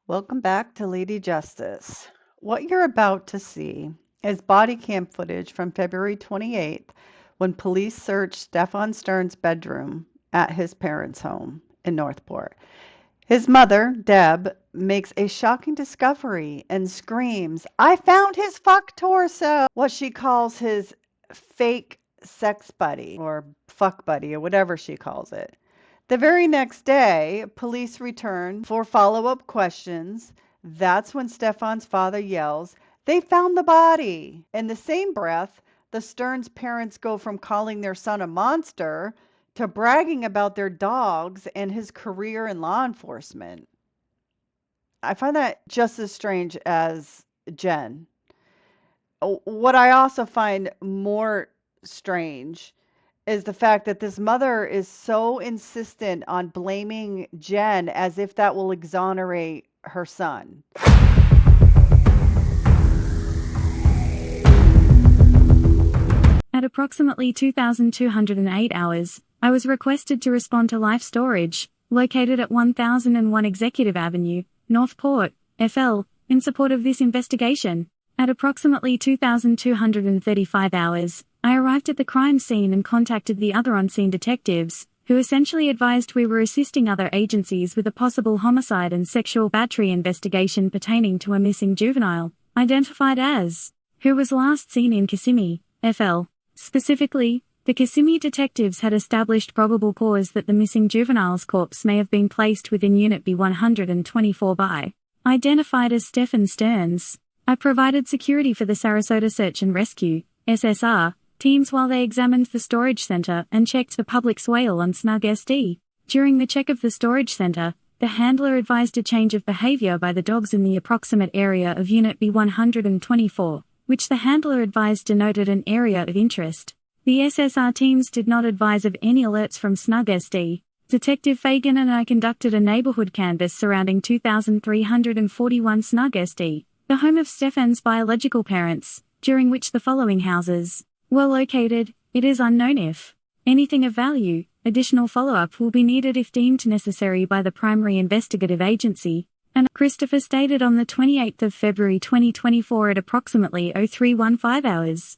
Welcome back to Lady Justice. What you're about to see is body cam footage from February 28th when police searched Stephan Sterns' bedroom at his parents' home in Northport. His mother, Deb, makes a shocking discovery and screams, "I found his fuck torso!" What she calls his fake sex buddy or fuck buddy or whatever she calls it. The very next day, police return for follow-up questions. That's when Stefan's father yells, "They found the body!" In the same breath, the Stearns parents go from calling their son a monster to bragging about their dogs and his career in law enforcement. I find that just as strange as Jen. What I also find more strange is the fact that this mother is so insistent on blaming Jen as if that will exonerate her son. At approximately 2,208 hours, I was requested to respond to Life Storage, located at 1001 Executive Avenue, Northport, FL, in support of this investigation. At approximately 2,235 hours, I arrived at the crime scene and contacted the other on-scene detectives, who essentially advised we were assisting other agencies with a possible homicide and sexual battery investigation pertaining to a missing juvenile, identified as, who was last seen in Kissimmee, FL. Specifically, the Kissimmee detectives had established probable cause that the missing juvenile's corpse may have been placed within Unit B124 by, identified as Stephan Sterns. I provided security for the Sarasota Search and Rescue, SSR, teams while they examined the storage center and checked the public swale on Snug SD. During the check of the storage center, the handler advised a change of behavior by the dogs in the approximate area of Unit B124, which the handler advised denoted an area of interest. The SSR teams did not advise of any alerts from Snug SD. Detective Fagan and I conducted a neighborhood canvass surrounding 2,341 Snug SD, the home of Stephan's biological parents, during which the following houses were located. It is unknown if anything of value. Additional follow-up will be needed if deemed necessary by the primary investigative agency, and Christopher stated on the 28th of February 2024 at approximately 0315 hours.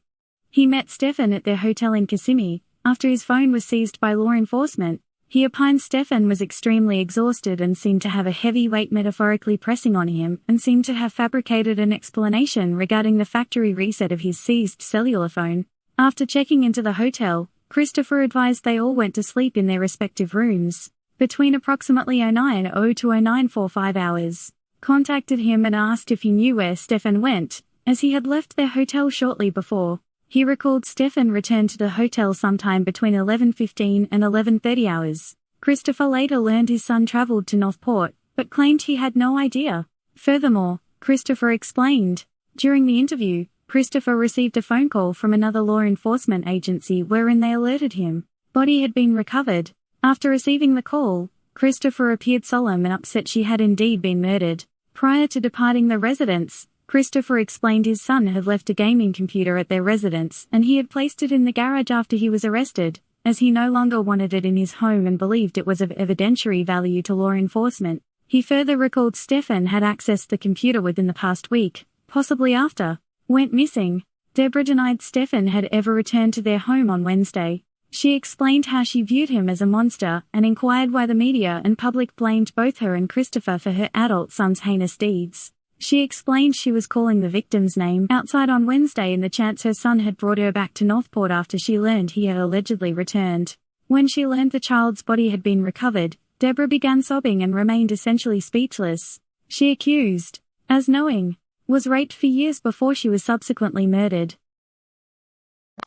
He met Stephan at their hotel in Kissimmee. After his phone was seized by law enforcement, he opined Stephan was extremely exhausted and seemed to have a heavy weight metaphorically pressing on him and seemed to have fabricated an explanation regarding the factory reset of his seized cellular phone. After checking into the hotel, Christopher advised they all went to sleep in their respective rooms. Between approximately 09:00 to 09:45 hours, contacted him and asked if he knew where Stephan went, as he had left their hotel shortly before. He recalled Stephan returned to the hotel sometime between 11:15 and 11:30 hours. Christopher later learned his son traveled to Northport, but claimed he had no idea. Furthermore, Christopher explained, during the interview, Christopher received a phone call from another law enforcement agency wherein they alerted him body had been recovered. After receiving the call, Christopher appeared solemn and upset she had indeed been murdered. Prior to departing the residence, Christopher explained his son had left a gaming computer at their residence and he had placed it in the garage after he was arrested, as he no longer wanted it in his home and believed it was of evidentiary value to law enforcement. He further recalled Stephan had accessed the computer within the past week, possibly after went missing. Deborah denied Stephan had ever returned to their home on Wednesday. She explained how she viewed him as a monster and inquired why the media and public blamed both her and Christopher for her adult son's heinous deeds. She explained she was calling the victim's name outside on Wednesday in the chance her son had brought her back to Northport after she learned he had allegedly returned. When she learned the child's body had been recovered, Deborah began sobbing and remained essentially speechless. She accused, as knowing, was raped for years before she was subsequently murdered.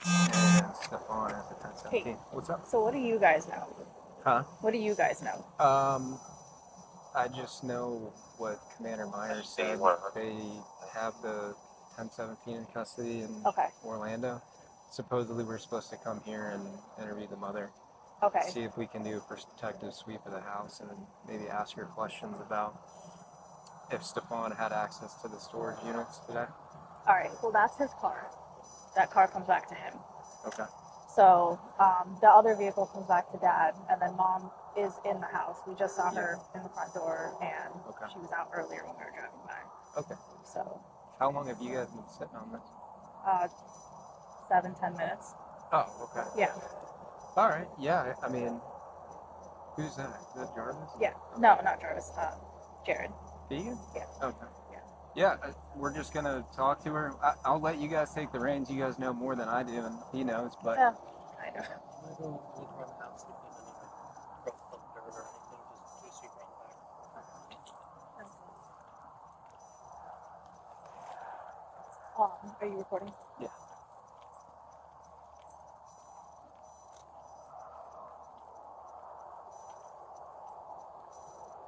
Stephan is the 1017. Hey, What's up? so what do you guys know? Huh? What do you guys know? I just know what Commander Myers said. They have the 1017 in custody in Orlando. Supposedly we're supposed to come here and interview the mother. Okay. See if we can do a protective sweep of the house and maybe ask her questions about if Stephan had access to the storage units today. All right. Well, that's his car. That car comes back to him. Okay. So the other vehicle comes back to Dad, and then Mom is in the house. We just saw her in the front door, and Okay. she was out earlier when we were driving by. Okay. So, How long have you guys been sitting on this? 7-10 minutes. Oh, okay. Yeah. All right. Yeah. I mean, who's that? Is that Jarvis? Yeah. No, not Jarvis. Jared. Vegan? Yeah. Okay. Yeah. Yeah, we're just gonna talk to her. I'll let you guys take the reins. You guys know more than I do, and he knows. But Yeah. I know. I'm gonna go look around the house, see if there's any like rough dirt or anything, just sweep around the back. Are you recording? yeah.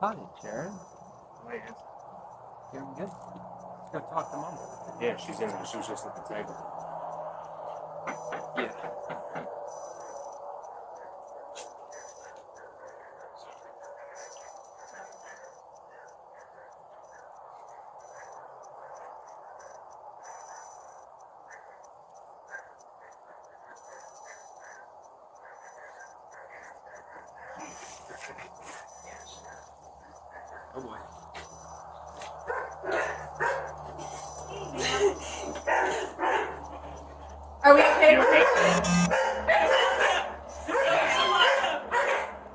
Hi, Jared. Wait, Doing good. Let's go talk to Mom. yeah, she's in there. She was just at the table. Yeah. Oh boy. Are we okay?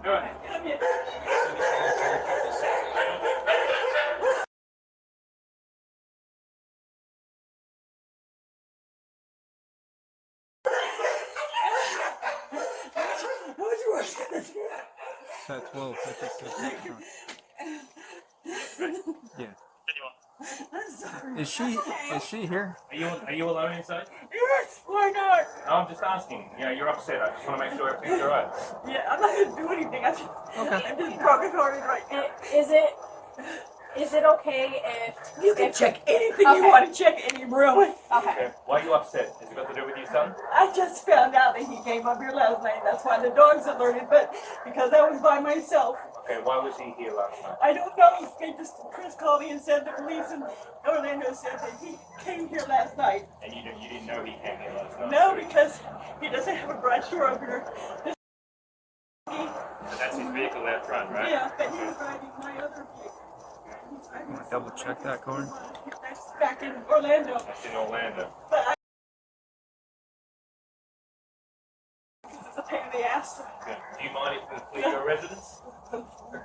All right. So 12:56. Yeah. I'm sorry. Is she here? Are you alone inside? Yes, why not? No, I'm just asking. Yeah, you're upset. I just want to make sure everything's all right. Yeah, I'm not gonna do anything. I'm just brokenhearted right now. Is it okay if You can check anything Okay. you want to check any room. Okay. Okay. Why are you upset? Has it got to do with your son? I just found out that he came up here last night. That's why the dogs alerted, but because I was by myself. Okay. Why was he here last night? I don't know. Chris called me and said the police in Orlando said that he came here last night. And you didn't know he came here last night? No, because he doesn't have a garage door opener. So that's his vehicle out front, right? Yeah, but he was driving my other vehicle. He's driving Want to double check that, Corey? That's back in Orlando. That's in Orlando. But it's a pain in the ass. Okay. Do you mind if we flee your residence?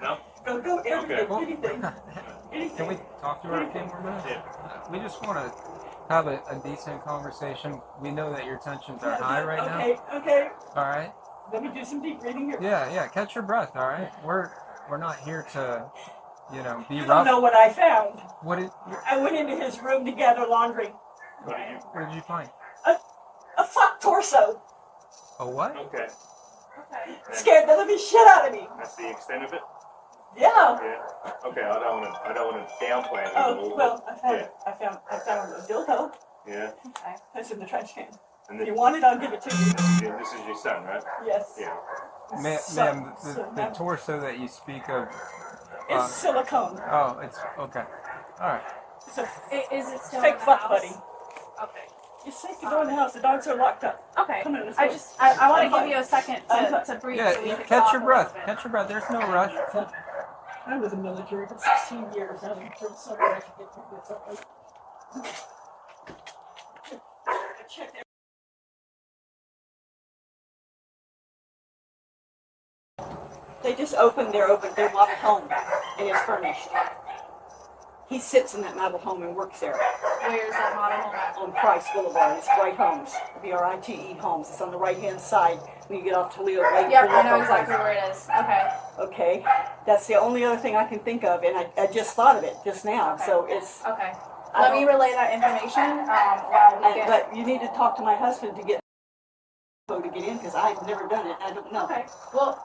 No? Go everything, Well, anything. Can we talk to her a few more minutes? Yeah. We just want to have a decent conversation. We know that your tensions are high right Okay, okay. now. All right. Let me do some deep breathing here. Yeah. Catch your breath. All right. We're not here to, be You don't rough. know what I found. What I went into his room to gather laundry. did you find? A fuck torso. A what? Okay. Okay. Scared the living shit out of me. That's the extent of it? Yeah. Yeah. Okay, I don't want to downplay it. Oh, well, Yeah. I found a dildo. Yeah. Okay. That's in the trash can. And If you want it, I'll give it to you. this is your son, right? Yes. Yeah. Ma'am, So the now- torso that you speak of. It's silicone. Oh, it's okay. All right. It's a Is it still fake in the fuck house? buddy. Okay. It's safe to go in the house. The dogs are locked up. Okay. Come in, let's I go. just I want I'm to fine. give you a second I'm fine. to breathe. Yeah. so we can Catch talk your a breath. little bit. Catch your breath. There's no rush. I was in the military for 16 years. I'm sorry I could get through this. I checked They just opened their model home and it's furnished. He sits in that model home and works there Where's that model home at? on Price Boulevard. It's Bright Homes, B-R-I-T-E Homes. It's on the right-hand side when you get off Toledo. Right Yep, pull I up know on exactly Price. where it is. Okay. Okay, that's the only other thing I can think of, and I just thought of it just now. Okay. So it's. Okay. I Let me don't- relay that information while we get. But you need to talk to my husband to get in because I've never done it. I don't know. Okay. Well,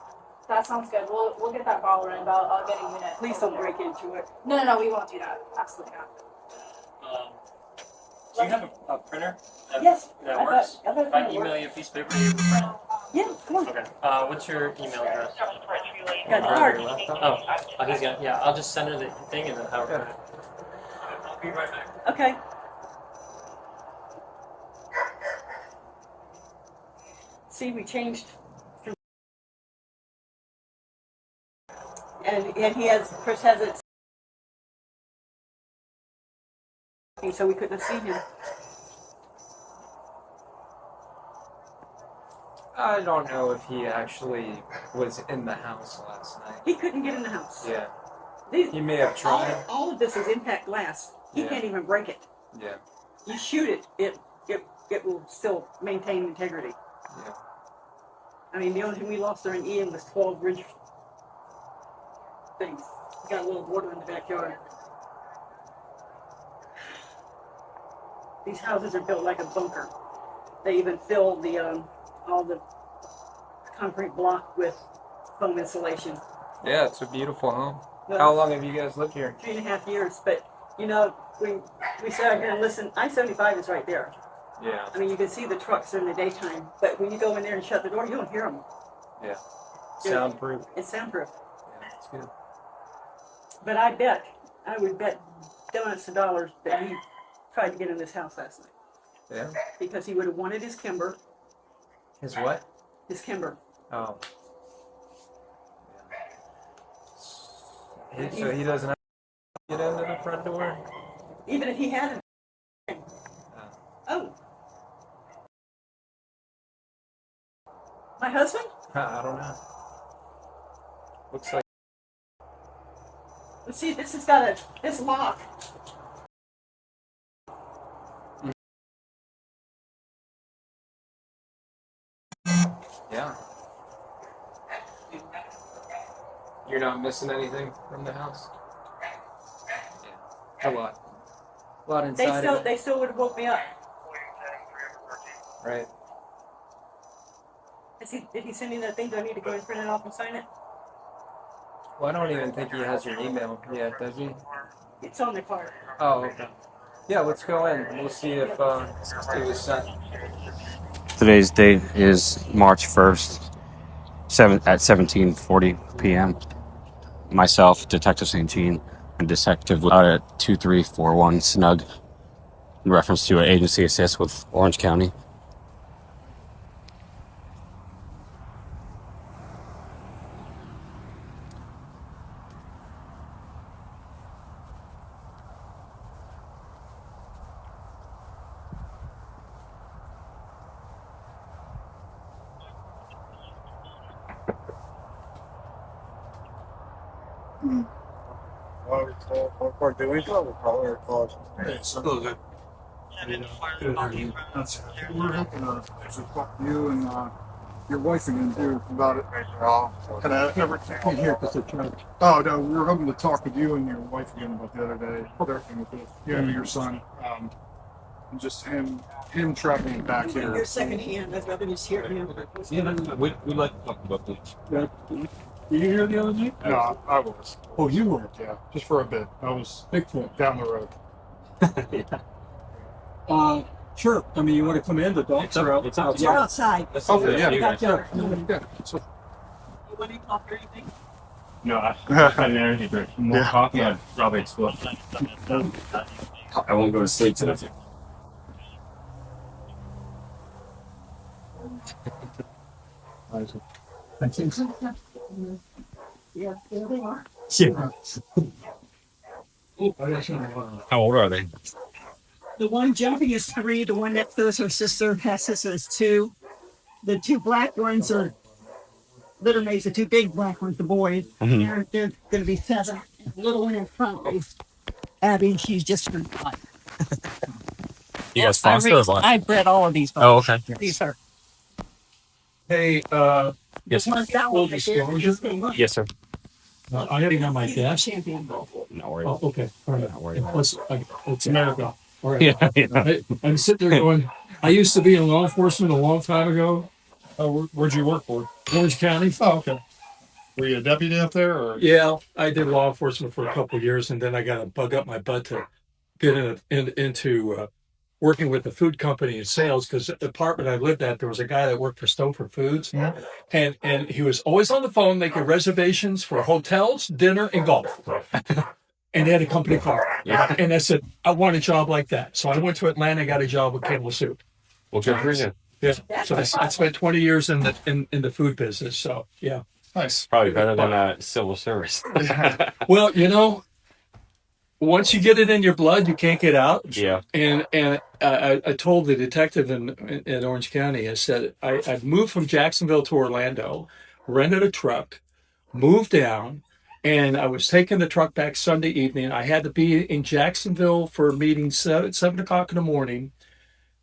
that sounds good. We'll get that ball running. I'll get a unit. Please don't break into it. No, we won't do that. Absolutely not. Do you have a printer Yes. that I works? thought If I it email worked. you a piece of paper, you can print it? Yeah, come on. Okay. What's your email address? Got the card. Oh, he's got. Yeah, I'll just send her the thing and then have her print it. I'll be right back. Okay. See, we changed And Chris has it, so we couldn't have seen him. I don't know if he actually was in the house last night. He couldn't get in the house. Yeah. He may have tried. All of this is impact glass. He can't even break it. Yeah. You shoot it, it will still maintain integrity. Yeah. I mean, the only thing we lost during Ian was 12 ridge things. We got a little water in the backyard. These houses are built like a bunker. They even fill the all the concrete block with foam insulation. Yeah, it's a beautiful home. Well, how long have you guys lived here? 3.5 years, but you know, we sat here and listened. I-75 is right there. Yeah. I mean, you can see the trucks in the daytime, but when you go in there and shut the door, you don't hear them. Yeah. Soundproof. It's soundproof. Yeah, it's good. But I would bet donuts to dollars that he tried to get in this house last night. Yeah. Because he would have wanted his Kimber. His what? His Kimber. Oh. Yeah. So he doesn't have to get into the front door? Even if he had it. Oh. My husband? I don't know. Looks like. Let's see, this has got this lock. Yeah. You're not missing anything from the house? Yeah. A lot. A lot inside. They still would have woke me up. Right. Did he send me that thing? Do I need to go and print it off and sign it? Well, I don't even think he has your email yet, does he? It's on the card. Oh, okay. Yeah, let's go in. We'll see if it was sent. Today's date is March 1st, at 17:40 p.m. Myself, Detective St. Jean, and Detective out at 2341 Snug, in reference to an agency assist with Orange County. What do we go? We're close. We're hoping to talk to you and your wife again too about it. And I never came here because they're trying. Oh no, we were hoping to talk with you and your wife again about the other day. Everything with you and your son. And just him traveling back here. Your second hand. I'd rather just hear him. Yeah, we like to talk about this. Yeah. Were you here the other night? No, I was. Oh, you were? Yeah, just for a bit. I was Bigfoot. down the road. Yeah. Sure. I mean, you want to come in? The dogs are out. It's outside. You're outside. Okay, yeah. You got your. Yeah. So, You want to talk or anything? No, I had an energy drink. More coffee. I'd probably explode. I won't go to sleep today. Yeah, there they are. Yeah. How old are they? The one jumping is 3. The one next to us, her sister, half sister, is 2. The 2 black ones are litter maids. The 2 big black ones, the boys. Mhm. They're going to be 7. The little one in front is Abby, and she's just turned 5. You guys foster or what? I bred all of these. Oh, okay. These are. Hey, Yes, sir. full disclosure. Yes, sir. I have it on my desk. Champion. No worries. Oh, okay. All right. Not worried. It's America. All right. Yeah. I'm sitting there going, I used to be in law enforcement a long time ago. where'd you work for? Orange County. Oh, okay. Were you a deputy up there, or? Yeah, I did law enforcement for a couple of years, and then I got a bug up my butt to get into working with the food company in sales, because the apartment I lived at, there was a guy that worked for Stouffer Foods, and he was always on the phone making reservations for hotels, dinner, and golf. And he had a company car. Yeah. And I said, I want a job like that. So I went to Atlanta, got a job with Campbell Soup. Well, good for you. Yeah. So I spent 20 years in the food business. So yeah. Nice. Probably better than civil service. Well, you know, once you get it in your blood, you can't get out. Yeah. And I told the detective in Orange County, I said, I moved from Jacksonville to Orlando, rented a truck, moved down, and I was taking the truck back Sunday evening. I had to be in Jacksonville for a meeting 7 o'clock in the morning.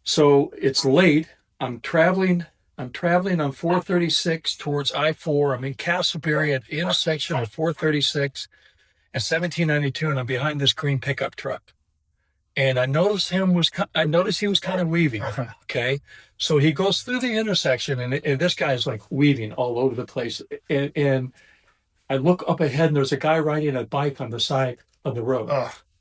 So it's late. I'm traveling on 436 towards I-4. I'm in Castleberry at the intersection of 436 and 1792, and I'm behind this green pickup truck. And I noticed he was kind of weaving. Okay, so he goes through the intersection, and this guy's like weaving all over the place. And I look up ahead, and there's a guy riding a bike on the side of the road,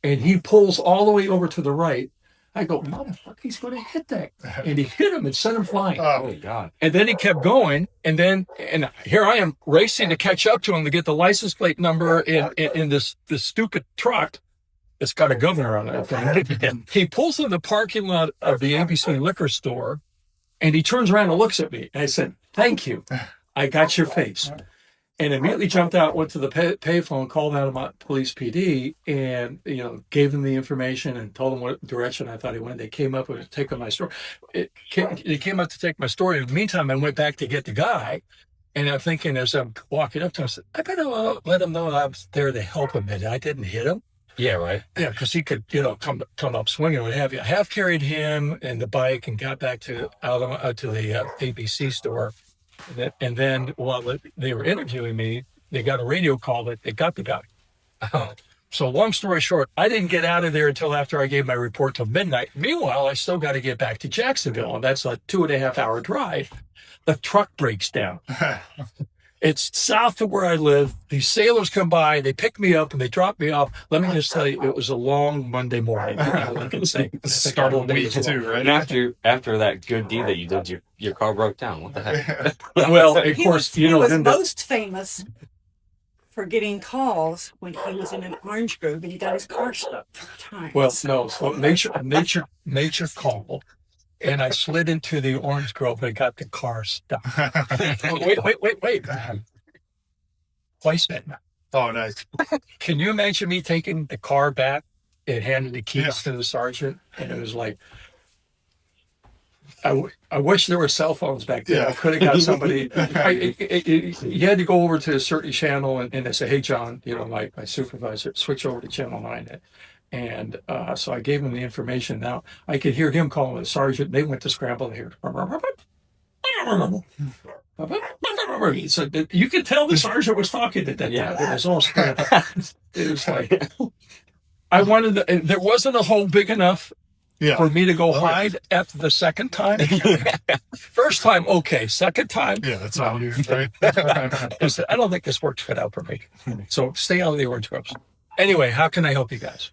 and he pulls all the way over to the right. I go, motherfucker, he's going to hit that. And he hit him and sent him flying. Oh, God. And then he kept going. And here I am racing to catch up to him to get the license plate number in this stupid truck that's got a governor on it. He pulls in the parking lot of the ABC liquor store, and he turns around and looks at me. And I said, thank you. I got your face. And immediately jumped out, went to the payphone, called out of my police PD, and gave them the information and told them what direction I thought he went. They came up and taken my story. They came up to take my story. In the meantime, I went back to get the guy, and I'm thinking as I'm walking up to him, I said, I better let him know I was there to help him, and I didn't hit him. Yeah, right. Yeah, because he could, come up swinging, what have you. I half carried him and the bike and got back to the ABC store. And then while they were interviewing me, they got a radio call that they got the guy. So long story short, I didn't get out of there until after I gave my report till midnight. Meanwhile, I still got to get back to Jacksonville, and that's a 2.5-hour drive. The truck breaks down. It's south of where I live. These sailors come by, they pick me up, and they drop me off. Let me just tell you, it was a long Monday morning. Start of the week too, right? And after that good deed that you did, your car broke down. What the heck? Well, of course, he was most famous for getting calls when he was in an orange grove and he got his car stuck 4 times. Well, no, so nature called. And I slid into the orange grove and got the car stuck. Wait. Placement. Oh, nice. Can you imagine me taking the car back and handing the keys to the sergeant? And it was like, I wish there were cell phones back then. I could have got somebody. You had to go over to a certain channel and they say, hey, John, my supervisor, switch over to channel 9. And so I gave him the information. Now I could hear him calling the sergeant. They went to scramble here. So you could tell the sergeant was talking at that time. It was all scrambled. It was like there wasn't a hole big enough for me to go hide after the second time. First time, okay. Second time, that's all you, right? I don't think this works cut out for me. So stay out of the orange groves. Anyway, how can I help you guys?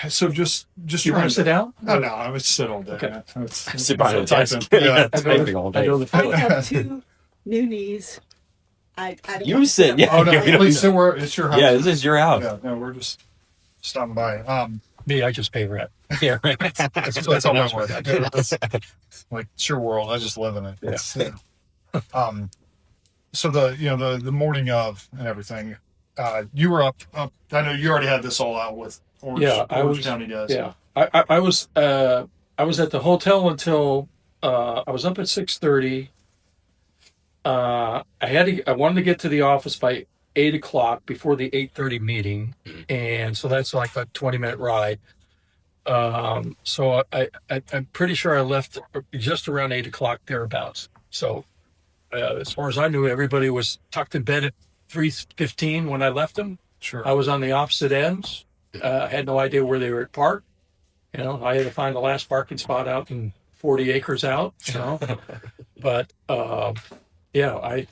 So just you want to sit down? No, I would sit all day. Okay. Sit by the desk. Typing all day. I have 2 new knees. I don't You sit. Yeah. Oh no, please sit where it's your house. Yeah, this is your house. Yeah, no, we're just stopping by. Me, I just pay rent. Yeah, right. That's all I'm worth. Like it's your world. I just live in it. Yeah. So the morning of and everything, you were up. I know you already had this all out with Orange County guys. Yeah, I was at the hotel until I was up at 6:30. I wanted to get to the office by 8 o'clock before the 8:30 meeting, and so that's like a 20-minute ride. So I'm pretty sure I left just around 8 o'clock thereabouts. So as far as I knew, everybody was tucked in bed at 3:15 when I left them. Sure. I was on the opposite ends. I had no idea where they were parked. I had to find the last parking spot out in 40 acres out. But I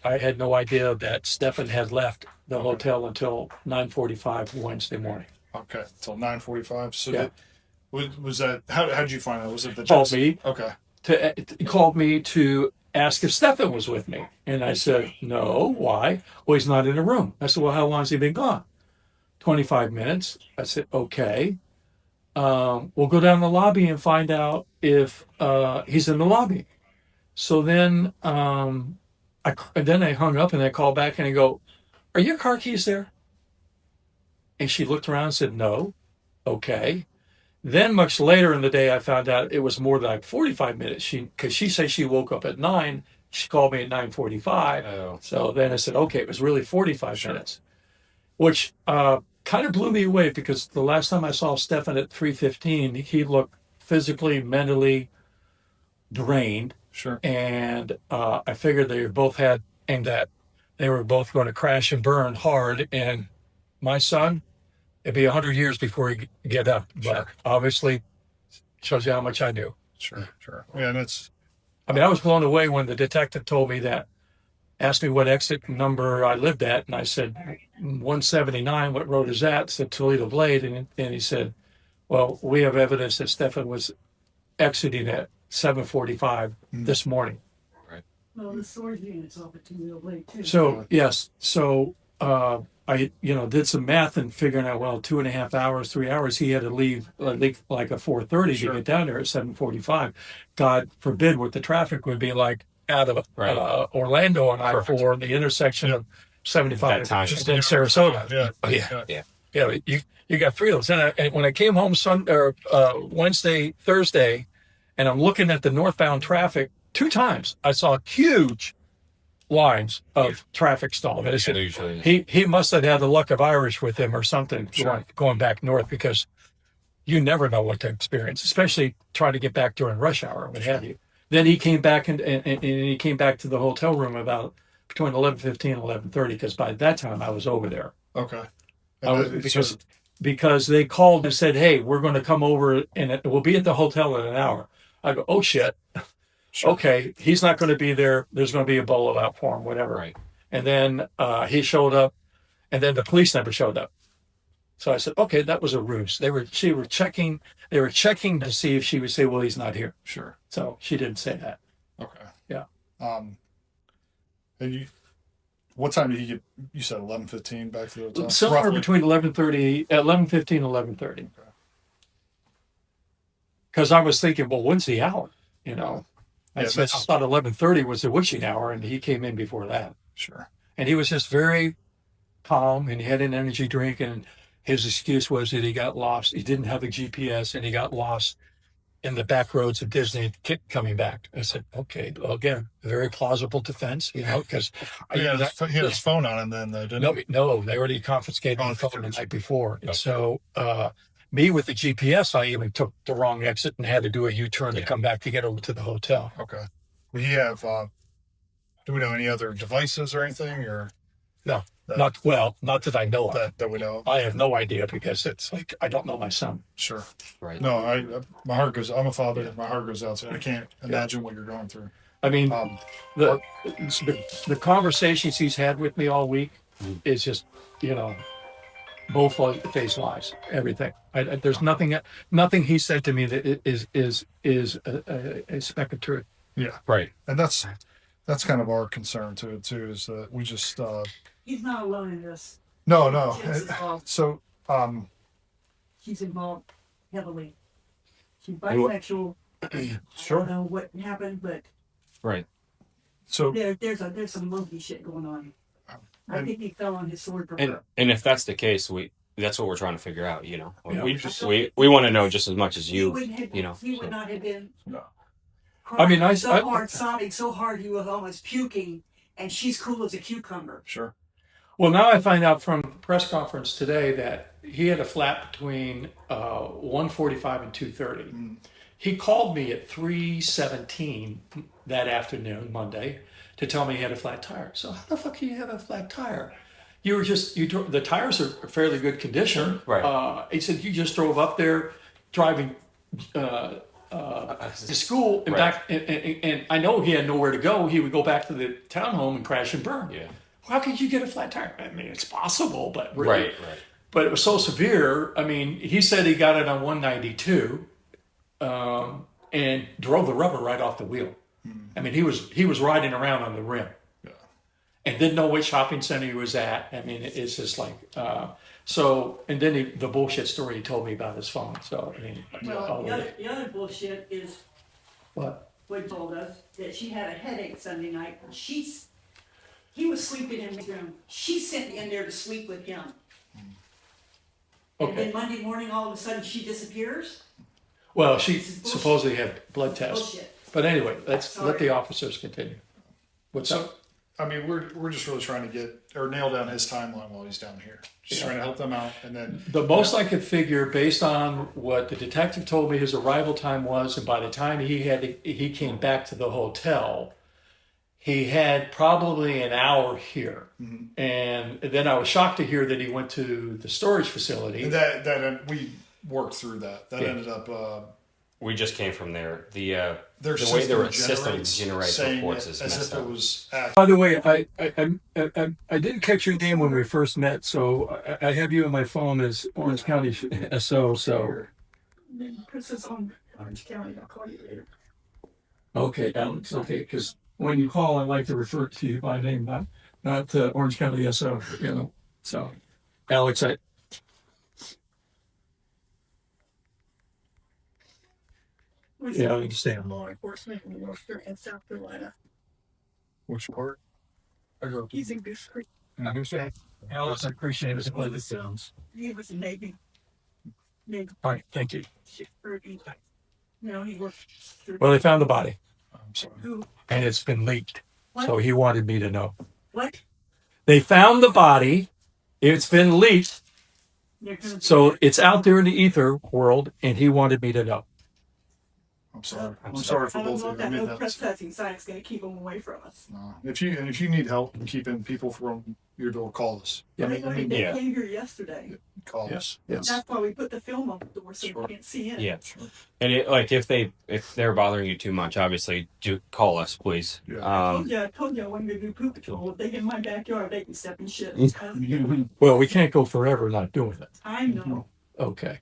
had no idea that Stephan had left the hotel until 9:45 Wednesday morning. Okay, until 9:45. So Yeah. was that how did you find that? Was it the Called me. Okay. He called me to ask if Stephan was with me. And I said, no, why? Well, he's not in the room. I said, well, how long has he been gone? 25 minutes. I said, okay. We'll go down the lobby and find out if he's in the lobby. So then And then I hung up and I called back and I go, "Are your car keys there?" And she looked around and said, "No." Okay. Then much later in the day, I found out it was more than like 45 minutes. Because she said she woke up at 9. She called me at 9:45. Oh. So then I said, okay, it was really 45 minutes, which kind of blew me away because the last time I saw Stephan at 3:15, he looked physically, mentally drained. Sure. And I figured they both had, and that they were both going to crash and burn hard. And my son, it'd be 100 years before he get up. But Sure. obviously, shows you how much I knew. Sure. Yeah, and it's. I mean, I was blown away when the detective told me that, asked me what exit number I lived at, and I said 179. What road is that? I said Toledo Blade, and he said, "Well, we have evidence that Stephan was exiting at 7:45 this morning." Well, the storage unit's off at Toledo Blade too. So yes, so I did some math and figuring out, well, 2.5 hours, 3 hours, he had to leave like at 4:30 Sure. to get down there at 7:45. God forbid what the traffic would be like out of Orlando on I-4, the intersection of 75 That time. just in Sarasota. Yeah. You got 3 of those. And when I came home Wednesday, Thursday, and I'm looking at the northbound traffic, 2 times I saw huge lines of traffic stalled. I said, he must have had the luck of Irish with him or something. Sure. Going back north, because you never know what to experience, especially trying to get back during rush hour, what have you. Then he came back and he came back to the hotel room about between 11:15 and 11:30, because by that time I was over there. Okay. Because they called and said, "Hey, we're going to come over and we'll be at the hotel in an hour." I go, "Oh shit." Sure. Okay, he's not going to be there. There's going to be a bolo out for him, whatever. Right. And then he showed up, and then the police never showed up. So I said, okay, that was a ruse. They were checking to see if she would say, "Well, he's not here." Sure. So she didn't say that. Okay. Yeah. And what time did you get? You said 11:15 back to the hotel. Somewhere Roughly. between 11:15 and 11:30. Because I was thinking, well, when's the hour? I thought 11:30 was the witching hour, and he came in before that. Sure. And he was just very calm, and he had an energy drink, and his excuse was that he got lost. He didn't have a GPS, and he got lost in the back roads of Disney coming back. I said, okay, well, again, a very plausible defense, because he had his phone on him then, though, didn't he? No, they already confiscated the phone the night before. And so me with the GPS, I even took the wrong exit and had to do a U-turn to come back to get over to the hotel. Okay. Did he have, do we know any other devices or anything, or? No, not that I know of. That we know of. I have no idea, because it's like, I don't know my son. Sure. Right. No, my heart goes, I'm a father, and my heart goes out to you. I can't imagine what you're going through. I mean, the conversations he's had with me all week is just, both face lies, everything. There's nothing he said to me that is a speck of truth. Yeah. Right. And that's kind of our concern too, is that we just, He's not alone in this. no. She's involved. So, She's involved heavily. She's bisexual. I sure. don't know what happened, but Right. So, there's some monkey shit going on. I think he fell on his sword for her. And if that's the case, that's what we're trying to figure out. Yeah. We want to know just as much as He you. would not have been. no. I mean, sobbing so hard he was almost puking, and she's cool as a cucumber. Sure. Well, now I find out from the press conference today that he had a flat between 1:45 and 2:30. He called me at 3:17 that afternoon, Monday, to tell me he had a flat tire. So how the fuck can you have a flat tire? The tires are fairly good condition. Right. He said you just drove up there driving to school and back, and I know he had nowhere to go. He would go back to the townhome and crash and burn. Yeah. How could you get a flat tire? I mean, it's possible, but really, Right. But it was so severe. I mean, he said he got it on 192, and drove the rubber right off the wheel. I mean, he was riding around on the rim, and didn't know which shopping center he was at. I mean, it's just like so. And then the bullshit story he told me about his phone. So I mean, Well, the other bullshit is what? what he told us that she had a headache Sunday night. He was sleeping in the room. She sent me in there to sleep with him. And Okay. then Monday morning, all of a sudden, she disappears? Well, she This is bullshit. supposedly had blood This is tests. bullshit. But anyway, let Sorry. the officers continue. What's So, up? I mean, we're just really trying to get or nail down his timeline while he's down here. Just trying to help them out, and then The most I could figure, based on what the detective told me his arrival time was, and by the time he came back to the hotel, he had probably an hour here. Mm-hmm. And then I was shocked to hear that he went to the storage facility. and that we worked through that. That Yeah. ended up We just came from there. The their the way their system system generates saying reports it is as messed if up. it was accurate. By the way, I didn't catch your name when we first met, so I have you on my phone as Orange County SO. So And then Chris is on Orange County. I'll call you later. okay, Alex. Okay, because when you call, I like to refer to you by name, not Orange County SO. You know, so Alex, I understand. Law enforcement in Worcester and South Carolina. Which part? He's in discretion. Alex, I appreciate it. Well, this sounds. He was in Navy. Navy All right, thank you. security. No, he worked. Well, they found the body, I'm sorry. Who? and it's been leaked. What? So he wanted me to know. What? They found the body. It's been leaked. They're gonna- So it's out there in the ether world, and he wanted me to know. I'm sorry. I'm I'm sorry for I don't both know of if you. I that mean, no trespassing sign is going to keep them away from us. if you need help keeping people from your door, call us. Yeah. They yeah. came here yesterday. Call Yeah. us. Yeah. Yes. That's why we put the film on the door so Sure. you can't see in. Yeah, and like if they're bothering you too much, obviously do call us, please. Yeah. I told you I wasn't going to do poop patrol. If they get in my backyard, they can step in shit. Well, we can't go forever not doing it. I know. Okay.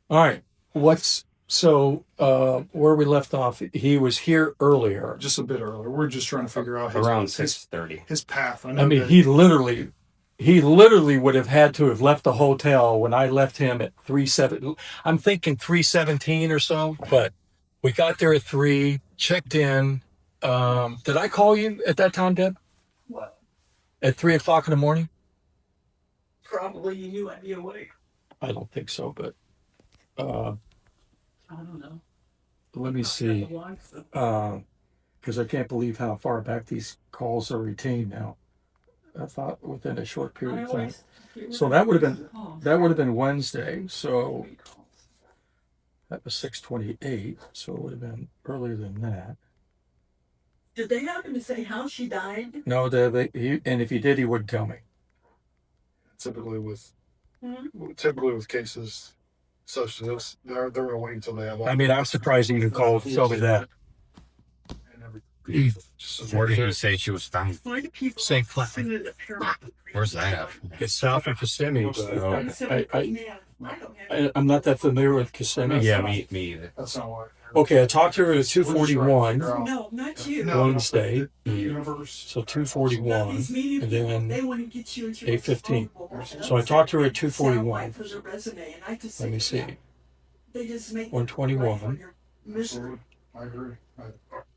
All right. Where we left off, he was here earlier. Just a bit earlier. We're just trying to figure out Around his 6:30. his path. I know mean, that- he literally would have had to have left the hotel when I left him at 3:7. I'm thinking 3:17 or so, but we got there at 3, checked in. Did I call you at that time, Deb? What? At 3:00 in the morning? Probably you knew I'd be awake. I don't think so, but I don't know. let me see. Because I can't believe how far back these calls are retained now. I thought within a short period of time. So that would have been Wednesday. So that was 6:28. So it would have been earlier than that. Did they happen to say how she died? No, and if he did, he wouldn't tell me. typically with cases such as this, they're gonna wait until they have. I mean, I'm surprised he even called to tell me that. Where did he say she was found? Why do people St. Cloud. send it a parent? Where's that? It's south of Kissimmee, I I'm not that familiar with Kissimmee. Yeah, me either. That's not why. Okay, I talked to her at 2:41 No, not you. Wednesday. Universe. So 2:41, These media and people, then they want to get you into 8:15. a So I talked to her at 2:41. For their resume, and I just Let me see. They just make 121. your misery. I agree. I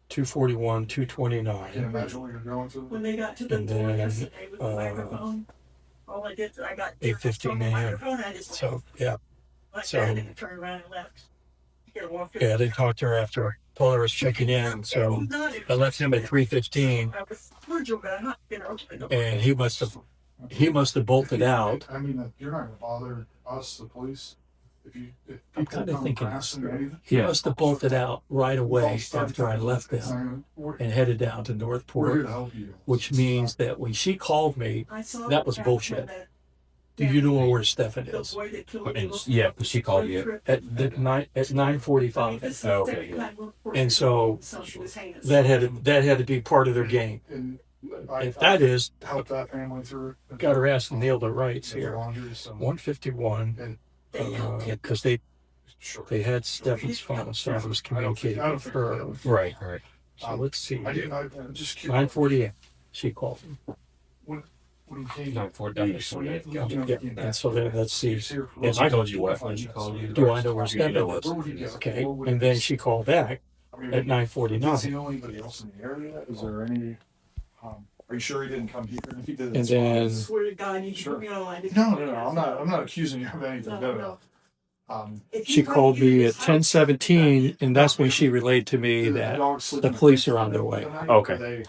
2:41, can't 2:29. imagine what you're going through. When they got to the And door then, yesterday with the microphone, all I did, I got 8:15 the a.m. microphone, I just So yeah, went so- back and turned around and left. Here, walk in. yeah, I didn't talk to her after I told her I was checking in. So I left him at 3:15, I was cordial, but I'm not gonna open it. and he must have bolted out. I mean, you're not gonna bother us, the police, if I'm people kinda come thinking- harassing you or anything. He must have bolted out right away after I left them and headed down to We're here Northport, to help you. which means that when she called me, I saw that was back bullshit. when do you know where Stephan the is? boy that killed And the yeah, she called you. At 9:45. This is Oh, the okay, second time we're forced And to so do something was heinous. that had to be part of their game. And If that is, help that family through it. got her ass nailed to rights There's here. laundry, so- 151, They helped him. because they had Stephan's phone, so I was communicating with her. Right. So let's see. I'm just curious. 9:48, she called me. When he came. 9:48. Yeah, and so then let's see. And she told you what when she called you? Do I know where Stephan know is? Okay, and then she called back at Does he 9:49. know anybody else in the area? Is there any Are you sure he didn't come here? If he did, And then Swear to God, you Sure. put me on line. no. I'm not accusing you of anything. No. she called me at 10:17, and that's when she relayed to me that the police are on their way. Okay.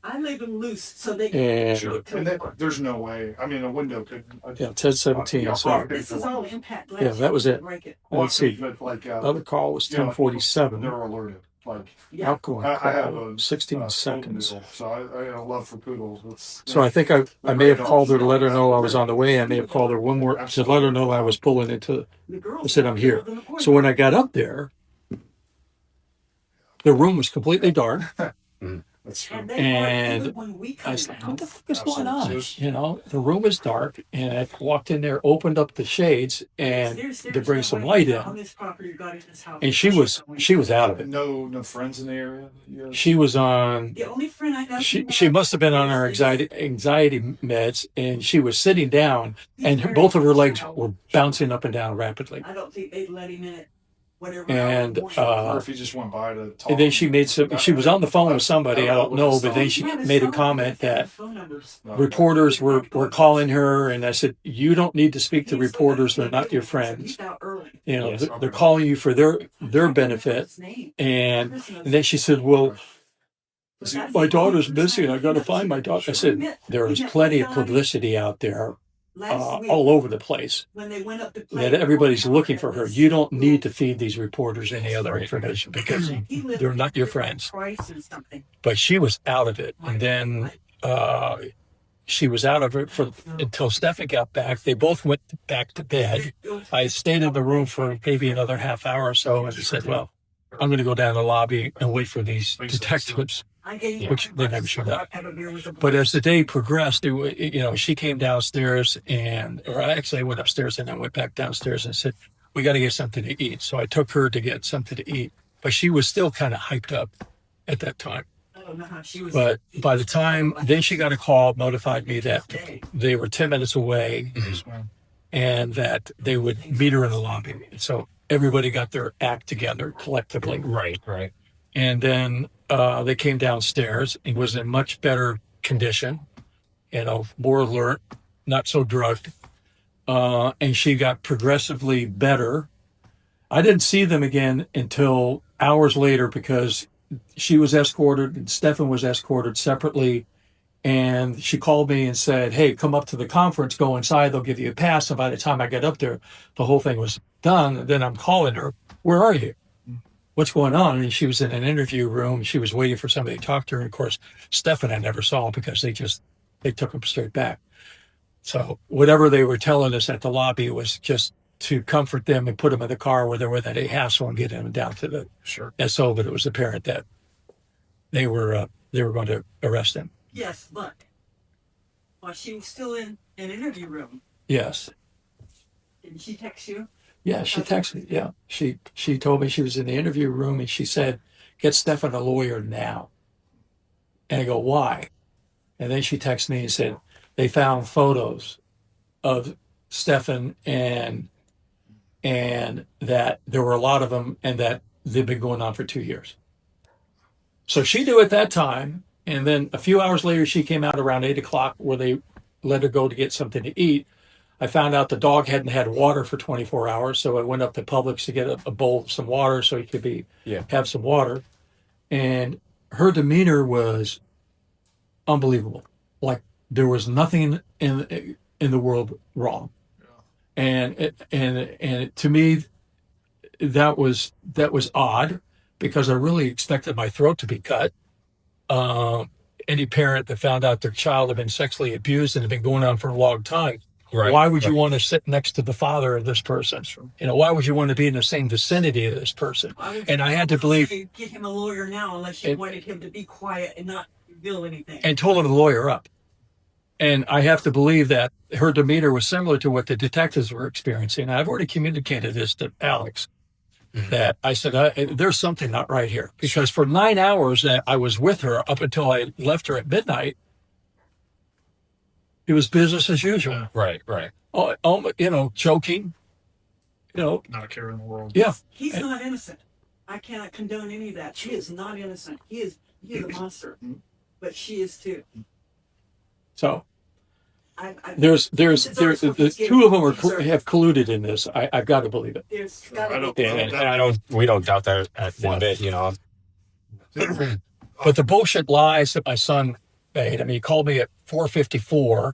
I leave them loose so they And Sure. And there's no way. I mean, a window could. yeah, 10:17. So This is all impact. yeah, that was it. Break it. Let's see. But like, Other call was you know, 10:47. they're alerted. Like, Yeah. Outgoing I have call a 16 seconds. poodle, so I have a love for poodles. It's, So I think I may have called her to let her know I was on the way. I may have called her one more to let her know I was pulling into. I said I'm here. So when I got up there, the room was completely dark. that's true. And I was like, what the fuck is going on? You know, the room is dark, and I walked in there, opened up the shades, and to bring some light in. And she was out of it. No friends in the area. She was on. The only friend I have. She must have been on her anxiety meds, and she was sitting down, and both of her legs were bouncing up and down rapidly. I don't think they'd let him in it. Whatever. And or if he just went by to talk. and then she made some. She was on the phone with somebody, I don't know, but then she made a comment that reporters were calling her, and I said, "You don't need to speak to reporters; they're not your friends. You know, they're calling you for their benefit." And then she said, "Well, my daughter's missing. I got to find my daughter." I said, "There is plenty of publicity out there." All over the place that everybody's looking for her. You don't need to feed these reporters any other information because they're not your friends. But she was out of it, and then she was out of it until Stephan got back. They both went back to bed. I stayed in the room for maybe another half hour or so, and I said, "Well, I'm going to go down to the lobby and wait for these detectives." Which they never showed up. But as the day progressed, she came downstairs or actually I went upstairs and then went back downstairs and said, "We got to get something to eat." So I took her to get something to eat, but she was still kind of hyped up at that time. But by the time, then she got a call, notified me that they were 10 minutes away and that they would meet her in the lobby. So everybody got their act together collectively. Right. And then they came downstairs and was in much better condition, more alert, not so drugged. And she got progressively better. I didn't see them again until hours later because she was escorted and Stephan was escorted separately. And she called me and said, "Hey, come up to the conference, go inside, they'll give you a pass." And by the time I got up there, the whole thing was done. And then I'm calling her, "Where are you? What's going on?" And she was in an interview room. She was waiting for somebody to talk to her. And of course, Stephan I never saw because they took him straight back. So whatever they were telling us at the lobby was just to comfort them and put them in the car where they were at a hassle and get them down to the SO. But it was apparent that they were going to arrest him. Yes, but while she was still in an interview room. Yes. Did she text you? Yeah, she texted me. Yeah, she told me she was in the interview room and she said, "Get Stephan a lawyer now." And I go, "Why?" And then she texted me and said, "They found photos of Stephan and that there were a lot of them and that they've been going on for 2 years." So she knew at that time. And then a few hours later, she came out around 8:00 where they let her go to get something to eat. I found out the dog hadn't had water for 24 hours, so I went up to Publix to get a bowl of some water so he could have some water. And her demeanor was unbelievable. Like there was nothing in the world wrong. And to me, that was odd because I really expected my throat to be cut. Any parent that found out their child had been sexually abused and had been going on for a long time. Right. Why would you want to sit next to the father of this person? Sure. Why would you want to be in the same vicinity of this person? And I had to believe. Get him a lawyer now, unless you wanted him to be quiet and not reveal anything. And told him to lawyer up. And I have to believe that her demeanor was similar to what the detectives were experiencing. I've already communicated this to Alex. That I said, there's something not right here. Because for 9 hours that I was with her up until I left her at midnight, it was business as usual. Right. Joking. Not a care in the world. Yeah. He's not innocent. I cannot condone any of that. She is not innocent. He is a monster. But she is too. So I there's Those the ones two of them get- have colluded in this. I've got to believe it. there's I gotta don't- be. And we don't doubt that at one bit, you know. But the bullshit lies that my son made. I mean, he called me at 4:54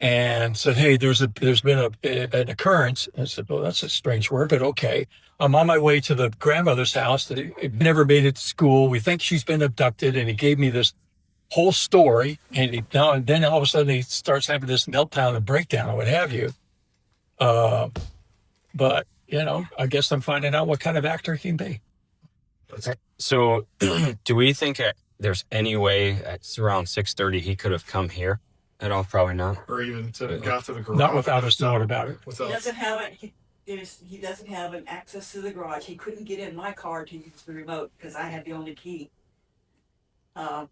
and said, "Hey, there's been an occurrence." I said, "Well, that's a strange word, but okay." I'm on my way to the grandmother's house that he never made it to school. We think she's been abducted, and he gave me this whole story. And then all of a sudden he starts having this meltdown and breakdown or what have you. But you know, I guess I'm finding out what kind of actor he can be. So, do we think there's any way at around 6:30 he could have come here at all? Probably not. Or even got to the garage. Not without us knowing about it. He doesn't have it. He doesn't have an access to the garage. He couldn't get in my car to use the remote because I had the only key. And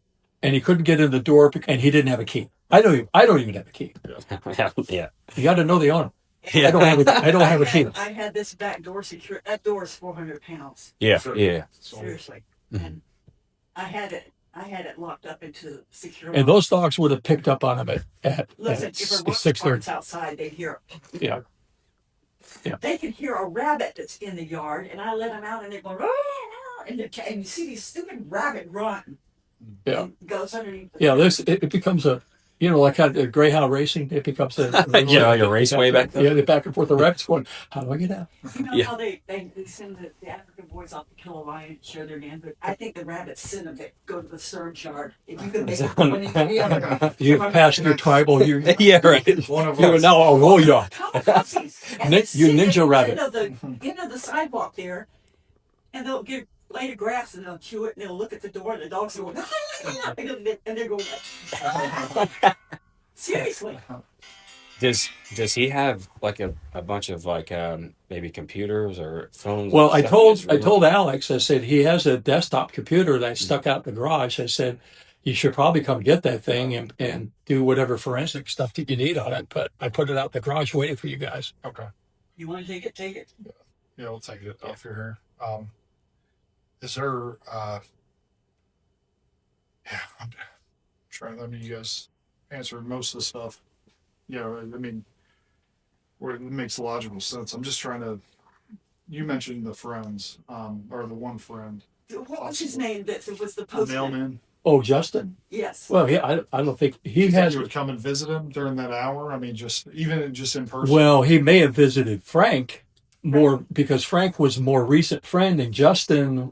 he couldn't get in the door, and he didn't have a key. I don't even have a key. Yeah. You got to know the owner. Yeah. I don't have a key. I had this back door secure. That door is 400 pounds. Yeah. Seriously. Mm-hmm. And I had it locked up into secure. And those dogs would have picked up on him at Listen, if there was 6:30. parts outside, they'd hear it. Yeah. They can hear a rabbit that's in the yard, and I let them out, and they're going, "Ah!" and you see these stupid rabbit run. Yeah. And goes underneath. Yeah, it becomes a, like how the Greyhound racing, it becomes a Like a raceway back there. Yeah, the back and forth. The rabbits going, how do I get out? You know Yeah. how they send the African boys off to kill a lion and show their manhood? I think the rabbits send them to go to the Sterns yard. If you can make it when You've passed your tribal. Yeah, right. One of You're us. now a warrior. And You ninja rabbit. End of the sidewalk there, and they'll get blade of grass and they'll chew it and they'll look at the door and the dogs are going and they're going seriously. Does he have like a bunch of like maybe computers or phones? Well, or I stuff he told has Alex, I said, he has a desktop computer that I stuck out in the garage. I said, you should probably come get that thing and do whatever forensic stuff that you need on it. But I put it out in the garage waiting for you guys. Okay. You want to take it? Take it. Yeah, we'll take it off your hair. Is there I'm trying to let you guys answer most of the stuff. I mean, where it makes logical sense. I'm just trying to, you mentioned the friends, or the one friend. What was his name? That was the The postman. mailman. Oh, Justin? Yes. Well, yeah, I don't think he You think has. you would come and visit him during that hour? I mean, even just in person. Well, he may have visited Frank more because Frank was a more recent friend and Justin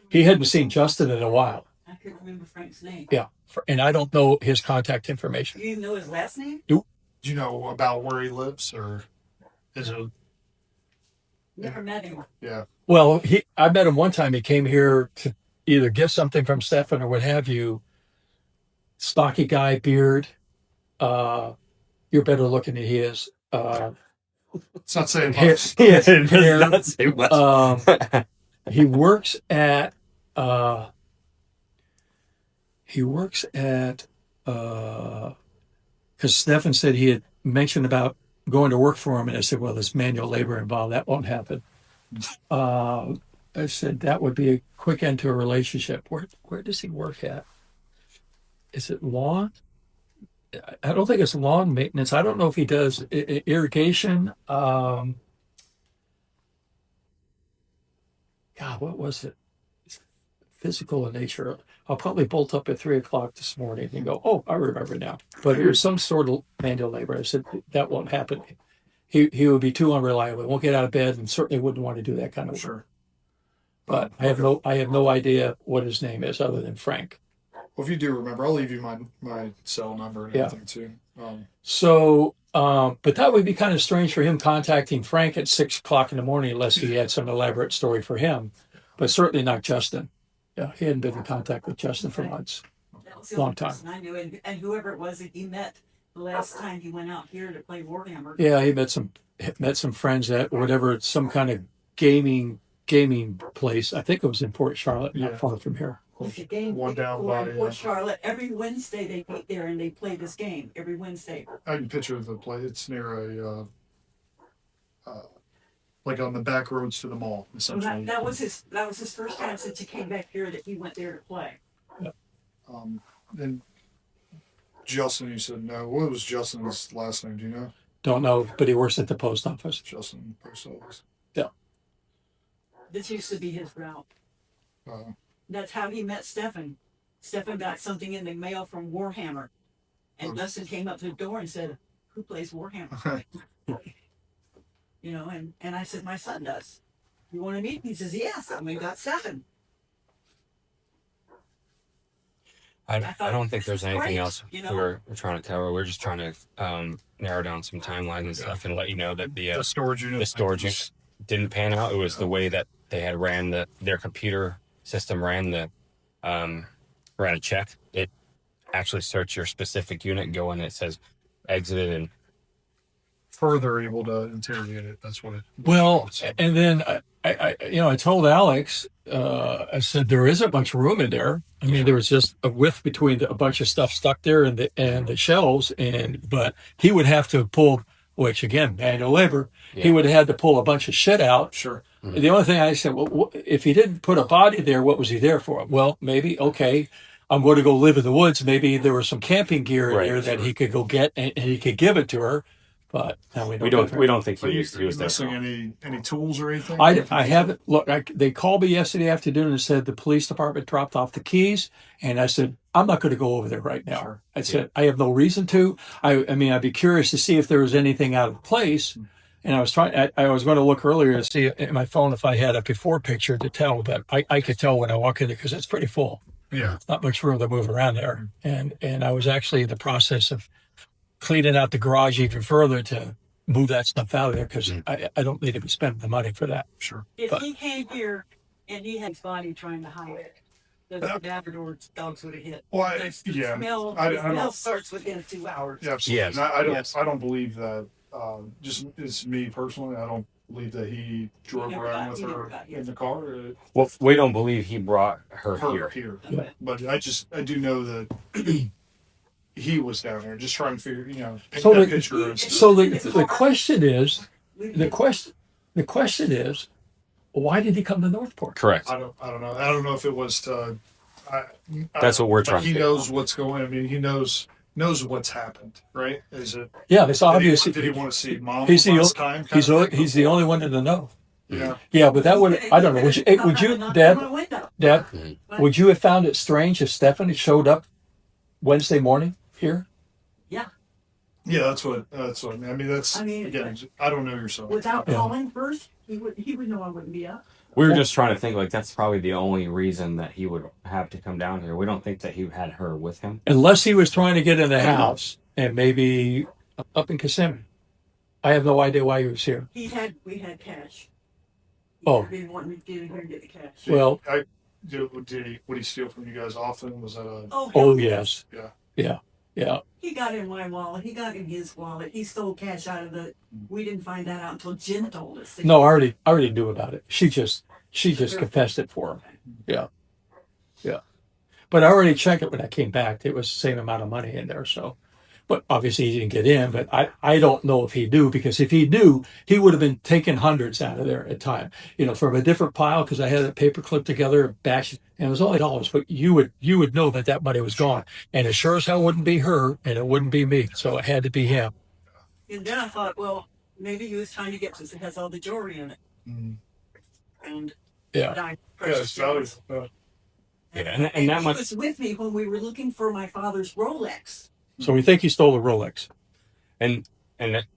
he hadn't seen Justin in a while. I couldn't remember Frank's name. Yeah. And I don't know his contact information. You even know his last name? Do you know about where he lives, or is it? Never met him. Yeah. Well, I met him one time. He came here to either get something from Stephan or what have you. Stocky guy, beard. You're better looking than he is. It's not saying Hair, much. Yeah, it does hair. not say much. He works at because Stephan said he had mentioned about going to work for him, and I said, well, there's manual labor involved. That won't happen. I said that would be a quick end to a relationship. Where does he work at? Is it lawn? I don't think it's lawn maintenance. I don't know if he does irrigation. God, what was it? Physical in nature. I'll probably bolt up at 3:00 this morning and go, oh, I remember now. But there's some sort of manual labor. I said that won't happen. He would be too unreliable. He won't get out of bed and certainly wouldn't want to do that kind of work. Sure. But I have no idea what his name is other than Frank. Well, if you do remember, I'll leave you my cell number and Yeah. everything too. So, but that would be kind of strange for him contacting Frank at 6:00 in the morning unless he had some elaborate story for him. But certainly not Justin. Yeah, he hadn't been in contact with Justin for months. That was the Long only time. person I knew, and whoever it was that he met the last time he went out here to play Warhammer. Yeah, he met some friends at whatever, some kind of gaming place. I think it was in Port Charlotte, not Yeah. far from here. It's a game One down by Port Charlotte. Every Wednesday they meet there and they play this game every Wednesday. I can picture the place. It's near like on the back roads to the mall, So essentially. that was his first time since he came back here that he went there to play. And Justin, you said no. What was Justin's last name? Do you know? Don't know, but he works at the post office. Justin, post office. Yeah. This used to be his route. That's how he met Stephan. Stephan got something in the mail from Warhammer. And Dustin came up to the door and said, "Who plays Warhammer?" You know, and I said, "My son does. You want to meet?" He says, "Yes." And we got Stephan. I don't think there's anything great, else you know? we're trying to cover. We're just trying to narrow down some timelines and stuff and let you know that The storage unit. the storage unit didn't pan out. It was the way that they had ran their computer system ran a check. It actually searched your specific unit, go in, it says exited, and Further able to interrogate it. That's what it. Well, and then I told Alex, I said there isn't much room in there. I mean, there was just a width between a bunch of stuff stuck there and the shelves, but he would have to pull, which again, manual labor. Yeah. He would have had to pull a bunch of shit out. Sure. Mm-hmm. The only thing I said, well, if he didn't put a body there, what was he there for? Well, maybe okay. I'm going to go live in the woods. Maybe there was some camping gear in there that he could go get and he could give it to her. But no, we don't think he was there. Missing any tools or anything? I haven't. Look, they called me yesterday afternoon and said the police department dropped off the keys. And I said, I'm not going to go over there right now. Sure. I said, I have no reason to. I mean, I'd be curious to see if there was anything out of place. And I was going to look earlier to see in my phone if I had a before picture to tell, but I could tell when I walk in there because it's pretty full. Yeah. Not much room to move around there. And I was actually in the process of cleaning out the garage even further to move that stuff out of there because I don't need to be spending the money for that. Sure. If he came here and he had his body trying to hide it, the Labrador dogs would have hit. Well, The yeah. smell starts within 2 hours. Yeah, absolutely. Yes. And I don't believe that. Just it's me personally. I don't believe that he drove around with her in the car. Well, we don't believe he brought her here. Yeah. But I do know that he was down there just trying to figure, paint that picture. So the question is, why did he come to Northport? Correct. I don't know. I don't know if it was to. That's what we're trying. He knows what's going. I mean, he knows what's happened, right? Is it? Yeah, it's obvious. Did he want to see mom He's last time? He's the only one in the know. Yeah. Yeah, but that would I don't know. Would you, Dad? Would you have found it strange if Stephan had showed up Wednesday morning here? Yeah. Yeah, that's what I mean. Again, I don't know yourself. Without calling first, he would know I wouldn't be up. We were just trying to think that's probably the only reason that he would have to come down here. We don't think that he had her with him. Unless he was trying to get in the house and maybe up in Kissimmee. I have no idea why he was here. We had cash. Oh. He didn't want me to get in here and get the cash. Well, would he steal from you guys often? Was that a? Oh yes. Yeah. Yeah. He got in my wallet. He got in his wallet. He stole cash out of the. We didn't find that out until Jen told us. No, I already knew about it. She just confessed it for him. Yeah. But I already checked it when I came back. It was the same amount of money in there. So, but obviously he didn't get in. But I don't know if he knew, because if he knew, he would have been taking hundreds out of there at time. From a different pile, because I had a paper clip together, bashed, and it was only $8. But you would know that money was gone, and it sure as hell wouldn't be her, and it wouldn't be me. So it had to be him. And then I thought, well, maybe he was trying to get because it has all the jewelry in it. Mm. And yeah, it's valuable. Yeah, and that he much was with me when we were looking for my father's Rolex. So we think he stole a Rolex. And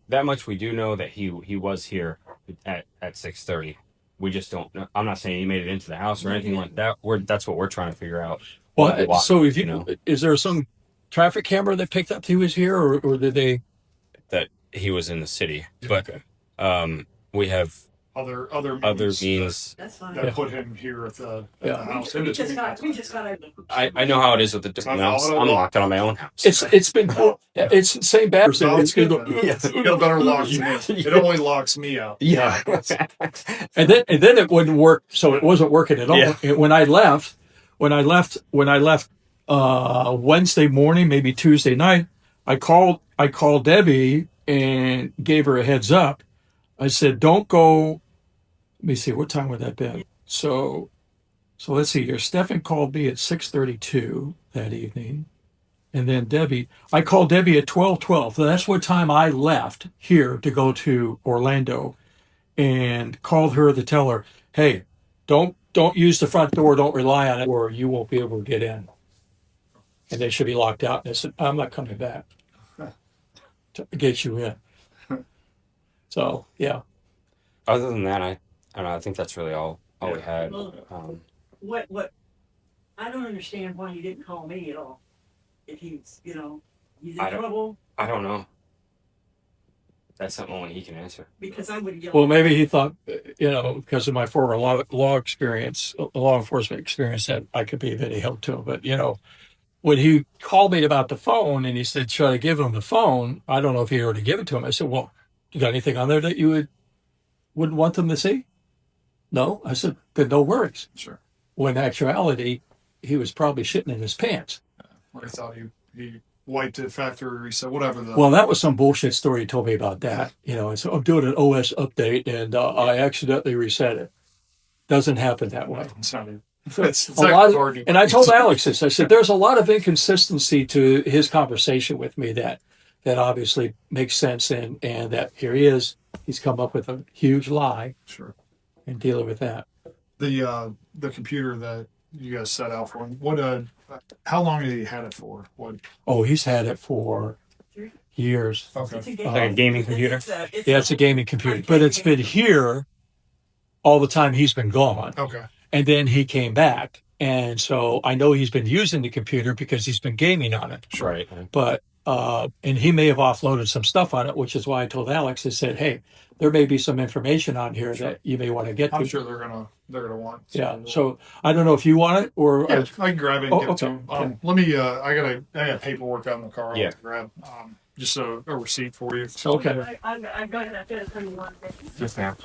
that much we do know, that he was here at 6:30. We just don't know. I'm not saying he made it into the house or anything like that. That's what we're trying to figure out. Well, so if is there some traffic camera that picked up he was here, or did they? That he was in the city, but Okay. We have other means That's fine. that put him here at the house. We just got I know how it is with the different house. I'm locking on my own house. It's been cool. It's the same battery. It's good. You got better locks than me. It only locks me out. Yeah. and then it wouldn't work. So it wasn't working at all. Yeah. When I left Wednesday morning, maybe Tuesday night, I called Debbie and gave her a heads up. I said, don't go. Let me see, what time would that be? So let's see here. Stephan called me at 6:32 that evening. And then Debbie, I called Debbie at 12:12. So that's what time I left here to go to Orlando, and called her to tell her, hey, don't use the front door. Don't rely on it, or you won't be able to get in. And they should be locked out. And I said, I'm not coming back to get you in. So yeah. Other than that, I don't know. I think that's really all we had. What I don't understand why he didn't call me at all. If he's he's in trouble. I don't know. That's something only he can answer. Because I would yell. Well, maybe he thought, because of my former law experience, law enforcement experience, that I could be of any help to him. But when he called me about the phone and he said, should I give him the phone? I don't know if he already gave it to him. I said, well, you got anything on there that you wouldn't want them to see? No. I said, then no worries. Sure. When in actuality, he was probably shitting in his pants. I thought he wiped it factory reset, whatever. Well, that was some bullshit story he told me about that. And so I'm doing an OS update and I accidentally reset it. Doesn't happen that way. It's a lot of, and I told Alex this. I said, there's a lot of inconsistency to his conversation with me that obviously makes sense, and that here he is. He's come up with a huge lie. Sure. And dealing with that. The computer that you guys set out for him, how long had he had it for? Oh, he's had it for years. Okay. Like a gaming computer? Yeah, it's a gaming computer. But it's been here all the time he's been gone. Okay. And then he came back. And so I know he's been using the computer because he's been gaming on it. Right. But, and he may have offloaded some stuff on it, which is why I told Alex, I said, hey, there may be some information on here that you may want to get to. I'm sure they're gonna want. Yeah. So I don't know if you want it or. Yeah, I can grab it and give it to okay. him. Let me, I got paperwork out in the car. I'll Yeah. have to grab, just a receipt for you. Okay. I'm going to tell you one thing. Yes, ma'am.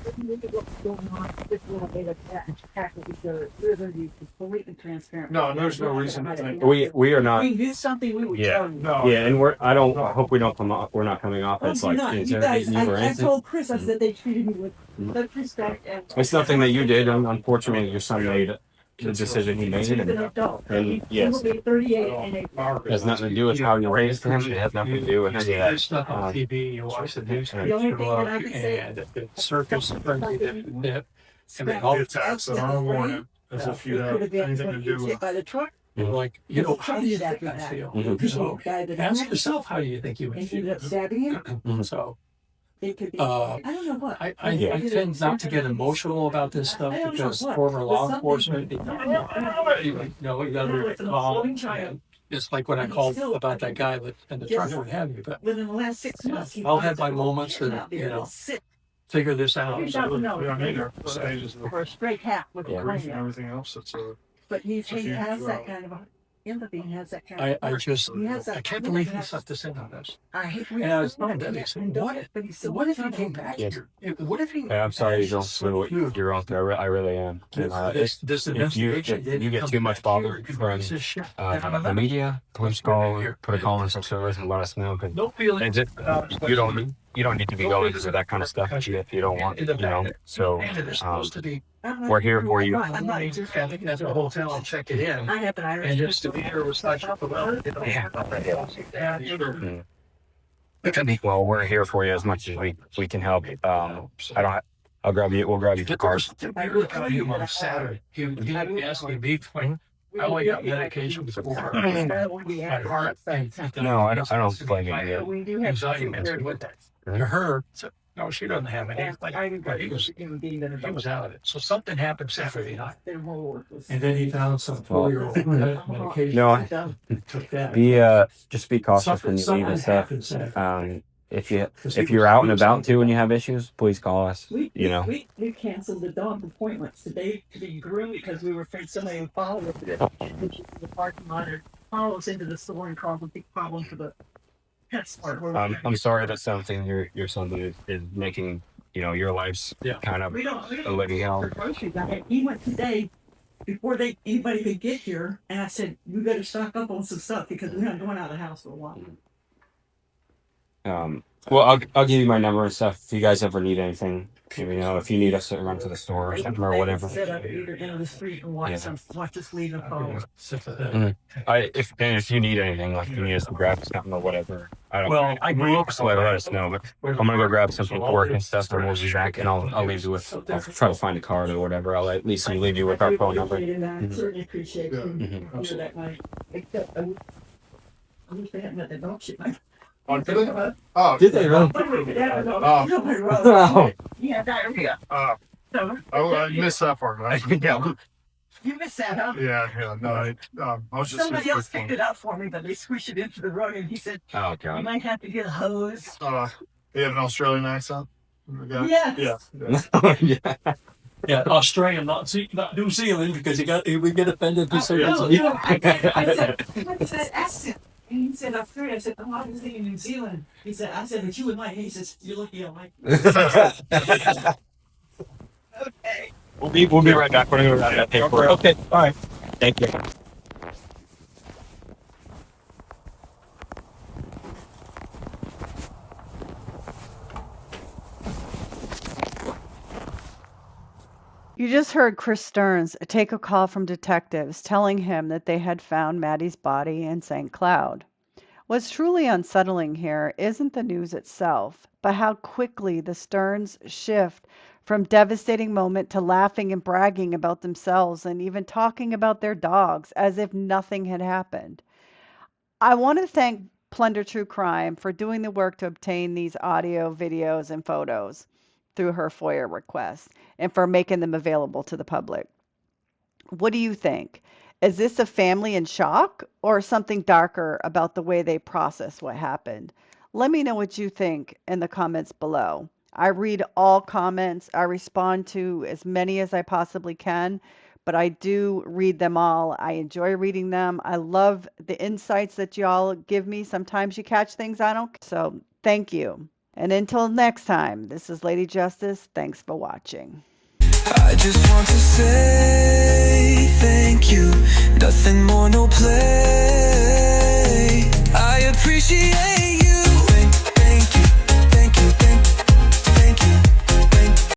What's going on? This will make us attack with each other. We're going to be completely transparent. No, there's no reason to think. We are not. If we do something, we would Yeah. tell you. No. Yeah, and I hope we don't come off. We're not coming off as Oh, like you're not. You intimidating guys, you or I anything. told Chris, I said they treated me with such respect. And It's nothing that you did. Unfortunately, your son made the decision he made, he's an adult. and He yes, will be 38 in April. it has nothing to do with how you raised him. It has nothing to do with any of that. Stuff on TV, you watch the news, The only thing that I can say- and the circus, and they All all the attacks, so I'll warn him as if you It have could have been anything to when he do was with hit by the truck. like, how do you think I feel? Mhm. So Guy that ask yourself, how do you think you would and ended up feel? stabbing him. So It could be. Uh, I don't know what. I tend not to get emotional about this stuff because former law enforcement, you gotta be calm. And it's like when I called about that guy in the truck, what have you. But Within the last 6 months, I'll have my moments and, figure this out. You don't know. We don't need her. Stages of For a straight hat with a Yeah. grief and plan. everything else. It's a But he a huge has that route. kind of empathy. He has that kind I of. He has that. I can't believe he sucked us in on this. I hate. And I was telling Debbie, I said, what if he came back Yes. here? What if he? I'm sorry you don't feel what you're on there. I really am. And, This if you get too much bother from the media, please call, put a call in some service and let us know. Cause No feeling. you don't need to be going into that kind of stuff if you don't want, So we're here for you. I'm not even having at the hotel and check it in. I have an Irish. And just to be here was such a Well, we're here for you as much as we can help. I'll grab you. We'll grab you the cars. I really got him on Saturday. He had me asking me I only got medication for my heart thing. No, I don't blame you. We do have Anxiety medicine with that. To her, no, she doesn't have any. But he was out of it. So something happened Saturday night. And then he found some 4-year-old medication. No, Took that. just be cautious when you leave and stuff. Something happened. If you're out and about too and you have issues, please call us. We canceled the dog appointments today to be groomed because we were afraid somebody would follow us to the parking lot or follow us into the store and cause a big problem for the pet store. I'm sorry that's something your son is making, your life's kind of We don't a living hell. for groceries. He went today before anybody could get here, and I said, "We better stock up on some stuff because we're not going out of the house for a while." Well, I'll give you my number and stuff if you guys ever need anything. You know, if you need us to run to the store or something or whatever. Sit up either in the street and watch watch us leave the phone. If you need anything, like if you need us to grab something or whatever, I don't. Well, I will let us know, but I'm gonna go grab something for work and stuff, and we'll be back, and I'll leave you with. I'll try to find a card or whatever. I'll at least leave you with our phone number. I certainly appreciate you that night. Except I wish they hadn't let that dog shit. Oh, did they? Oh, Did they really? Oh. Yeah, diarrhea. I missed that part. Right? You missed that, huh? Yeah. No, I was just. Somebody else picked it up for me, but they squished it into the rug, and he said, "Oh you God, might have to get a hose." You have an Australian accent? Yes. yeah." Yeah, Australian, not New Zealand, because we get offended. I said accent. And he said, I'm sorry. I said, I was thinking New Zealand. He said, I said, but you would like. He says, you're looking at like. Okay. We'll be right back. We're gonna go grab that paperwork. Okay. All right. Thank you. You just heard Chris Stearns take a call from detectives telling him that they had found Maddie's body in St. Cloud. What's truly unsettling here isn't the news itself, but how quickly the Stearns shift from devastating moment to laughing and bragging about themselves and even talking about their dogs as if nothing had happened. I want to thank Plunder True Crime for doing the work to obtain these audio, videos, and photos through her FOIA request and for making them available to the public. What do you think? Is this a family in shock or something darker about the way they process what happened? Let me know what you think in the comments below. I read all comments. I respond to as many as I possibly can, but I do read them all. I enjoy reading them. I love the insights that y'all give me. Sometimes you catch things I don't. So thank you. And until next time, this is Lady Justice. Thanks for watching. I just want to say thank you. Nothing more, no play. I appreciate